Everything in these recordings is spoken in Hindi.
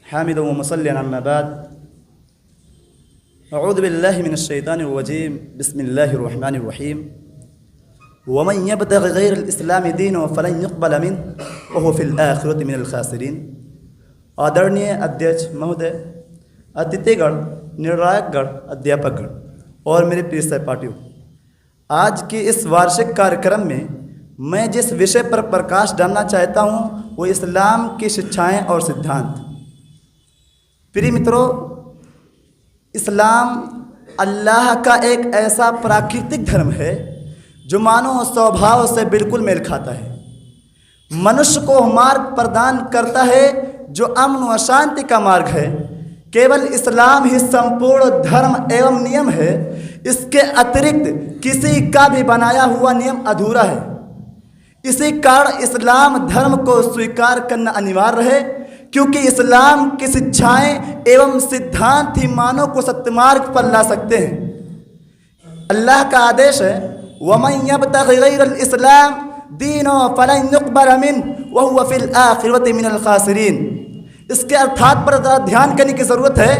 हामिदुन व मुसल्लिन अम्मा बाद अऊज़ु बिल्लाहि मिनश शैतानिर रजीम बिस्मिल्लाहिर रहमानिर रहीम वमन यब्तगि गैरल इस्लामी दीनन फलन युक़बल मिन्हु व हुवा फ़िल आखिरति मिनल खासिरीन। आदरणीय अध्यक्ष महोदय, अतिथिगण, निर्णायकगण, अध्यापकगण और मेरे प्रिय सहपाठियों, आज के इस वार्षिक कार्यक्रम में मैं जिस विषय पर प्रकाश डालना चाहता हूँ वो इस्लाम की शिक्षाएं और सिद्धांत। प्रिय मित्रों, इस्लाम अल्लाह का एक ऐसा प्राकृतिक धर्म है जो मानव स्वभाव से बिल्कुल मेल खाता है। मनुष्य को मार्ग प्रदान करता है जो अमन व शांति का मार्ग है। केवल इस्लाम ही संपूर्ण धर्म एवं नियम है। इसके अतिरिक्त किसी का भी बनाया हुआ नियम अधूरा है। इसी कारण इस्लाम धर्म को स्वीकार करना अनिवार्य है, क्योंकि इस्लाम की शिक्षाएं एवं सिद्धांत ही मानव को सत्य मार्ग पर ला सकते हैं। अल्लाह का आदेश है, वमन यब्तगि गैरल इस्लाम दीनन फलन युक़बल मिन्हु व हुवा फ़िल आखिरति मिनल खासिरीन। इसके अर्थात पर ध्यान करने की ज़रूरत है।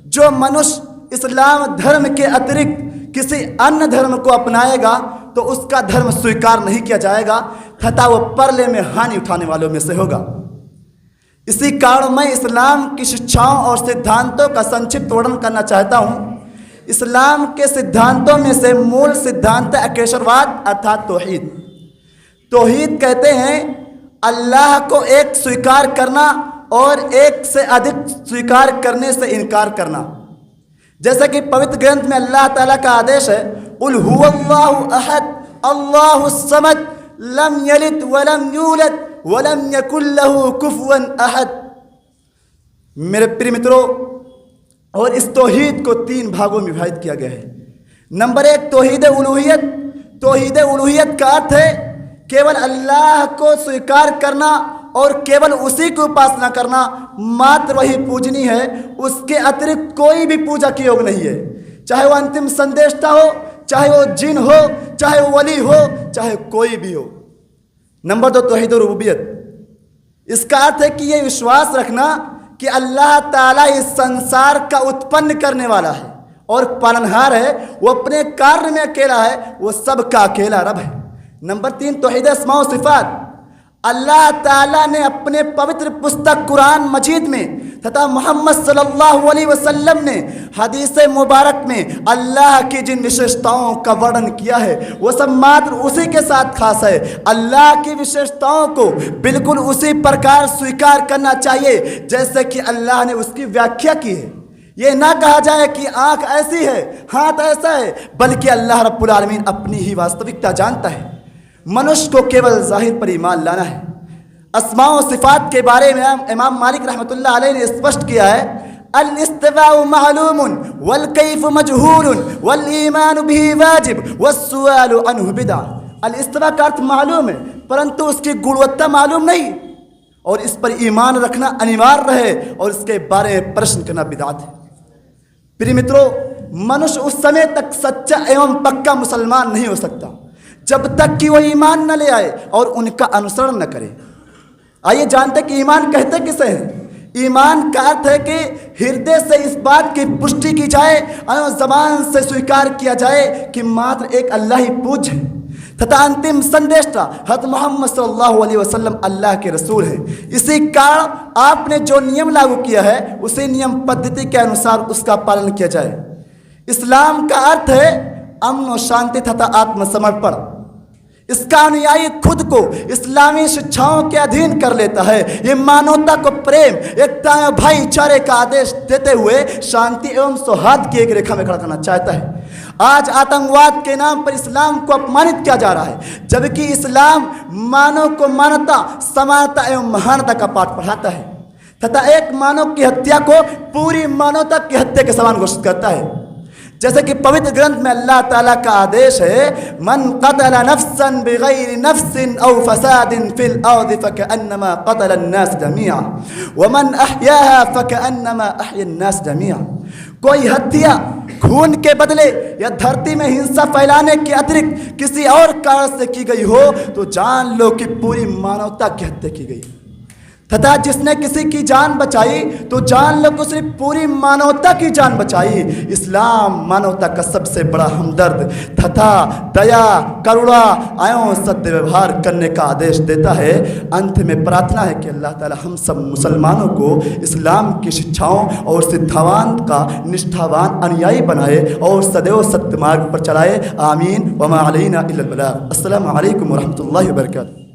जो मनुष्य इस्लाम धर्म के अतिरिक्त किसी अन्य धर्म को अपनाएगा तो उसका धर्म स्वीकार नहीं किया जाएगा तथा वो परले में हानि उठाने वालों में से होगा। इसी कारण मैं इस्लाम की शिक्षाओं और सिद्धांतों का संक्षिप्त वर्णन करना चाहता हूँ। इस्लाम के सिद्धांतों में से मूल सिद्धांत अकेशरवाद अर्थात तौहीद। तौहीद कहते हैं अल्लाह को एक स्वीकार करना और एक से अधिक स्वीकार करने से इनकार करना। जैसा कि पवित्र ग्रंथ में अल्लाह ताला का आदेश है, उल हुवल्लाहु अहद अल्लाहुस समद लम यलिद वलम यूलद वलम यकुल लहू कुफुवन अहद। मेरे प्रिय मित्रों, और इस तौहीद को 3 भागों में विभाजित किया गया है। नंबर 1 तौहीद उलूहियत। तौहीद उलूहियत का अर्थ है केवल अल्लाह को स्वीकार करना और केवल उसी की उपासना करना, मात्र वही पूजनी है। उसके अतिरिक्त कोई भी पूजा के योग नहीं है, चाहे वो अंतिम संदेष्टा हो, चाहे वो जिन हो, चाहे वो वली हो, चाहे कोई भी हो। नंबर 2 तौहीद रुबूबियत। इसका अर्थ है कि ये विश्वास रखना कि अल्लाह ताला इस संसार का उत्पन्न करने वाला है और पालनहार है। वो अपने कार्य में अकेला है, वो सबका अकेला रब है। नंबर 3 तौहीद अस्मा व सिफात। अल्लाह ताला ने अपने पवित्र पुस्तक कुरान मजीद में तथा मोहम्मद सल्लल्लाहु अलैहि वसल्लम ने हदीस मुबारक में अल्लाह की जिन विशेषताओं का वर्णन किया है वो सब मात्र उसी के साथ खास है। अल्लाह की विशेषताओं को बिल्कुल उसी प्रकार स्वीकार करना चाहिए जैसे कि अल्लाह ने उसकी व्याख्या की है। ये ना कहा जाए कि आँख ऐसी है, हाथ ऐसा है, बल्कि अल्लाह रब्बुल आलमीन अपनी ही वास्तविकता जानता है। मनुष्य को केवल जाहिर पर ईमान लाना है। अस्मा व सिफात के बारे में इमाम मालिक रहमतुल्लाह अलैह ने स्पष्ट किया है, अल इस्तिवाउ मालूमुन वल कैफु मजहूलुन वल ईमानु बिही वाजिब वस्सुआलु अन्हु बिदअ। अल इस्तिवा का अर्थ मालूम है परंतु उसकी गुणवत्ता मालूम नहीं, और इस पर ईमान रखना अनिवार्य है और इसके बारे में प्रश्न करना बिदअत है। प्रिय मित्रों, मनुष्य उस समय तक सच्चा एवं पक्का मुसलमान नहीं हो सकता जब तक कि वो ईमान न ले आए और उनका अनुसरण न करे। आइए जानते कि ईमान कहते किसे हैं। ईमान का अर्थ है कि हृदय से इस बात की पुष्टि की जाए और ज़बान से स्वीकार किया जाए कि मात्र एक अल्लाह ही पूज्य है तथा अंतिम संदेष्टा हज़रत मोहम्मद सल्लल्लाहु अलैहि वसल्लम अल्लाह के रसूल हैं। इसी कारण आपने जो नियम लागू किया है उसी नियम पद्धति के अनुसार उसका पालन किया जाए। इस्लाम का अर्थ है अमन और शांति तथा आत्मसमर्पण। इसका अनुयायी खुद को इस्लामी शिक्षाओं के अधीन कर लेता है। ये मानवता को प्रेम, एकता एवं भाईचारे का आदेश देते हुए शांति एवं सौहार्द की एक रेखा में खड़ा करना चाहता है। आज आतंकवाद के नाम पर इस्लाम को अपमानित किया जा रहा है, जबकि इस्लाम मानव को मानवता, समानता एवं महानता का पाठ पढ़ाता है तथा एक मानव की हत्या को पूरी मानवता की हत्या के समान घोषित करता है। जैसे कि पवित्र ग्रंथ में अल्लाह ताला का आदेश है, मन क़तल नफ्सन बिग़ैरि नफ्सिन औ फ़सादिन फ़िल अर्ज़ि फ़कअन्नमा क़तल अन्नास जमीअ व मन अहयाहा फ़कअन्नमा अहया अन्नास जमीअ। कोई हत्या खून के बदले या धरती में हिंसा फैलाने के अतिरिक्त किसी और कारण से की गई हो तो जान लो कि पूरी मानवता की हत्या की गई। तथा जिसने किसी की जान बचाई तो जान लो कि उसने पूरी मानवता की जान बचाई। इस्लाम मानवता का सबसे बड़ा हमदर्द तथा दया, करुणा एवं सत्य व्यवहार करने का आदेश देता है। अंत में प्रार्थना है कि अल्लाह ताला हम सब मुसलमानों को इस्लाम की शिक्षाओं और सिद्धांत का निष्ठावान अनुयायी बनाए और सदैव सत्य मार्ग पर चलाए। आमीन। वमा अलैना इल्लल बलाग। अस्सलामु अलैकुम वरहमतुल्लाहि वबरकातुहू।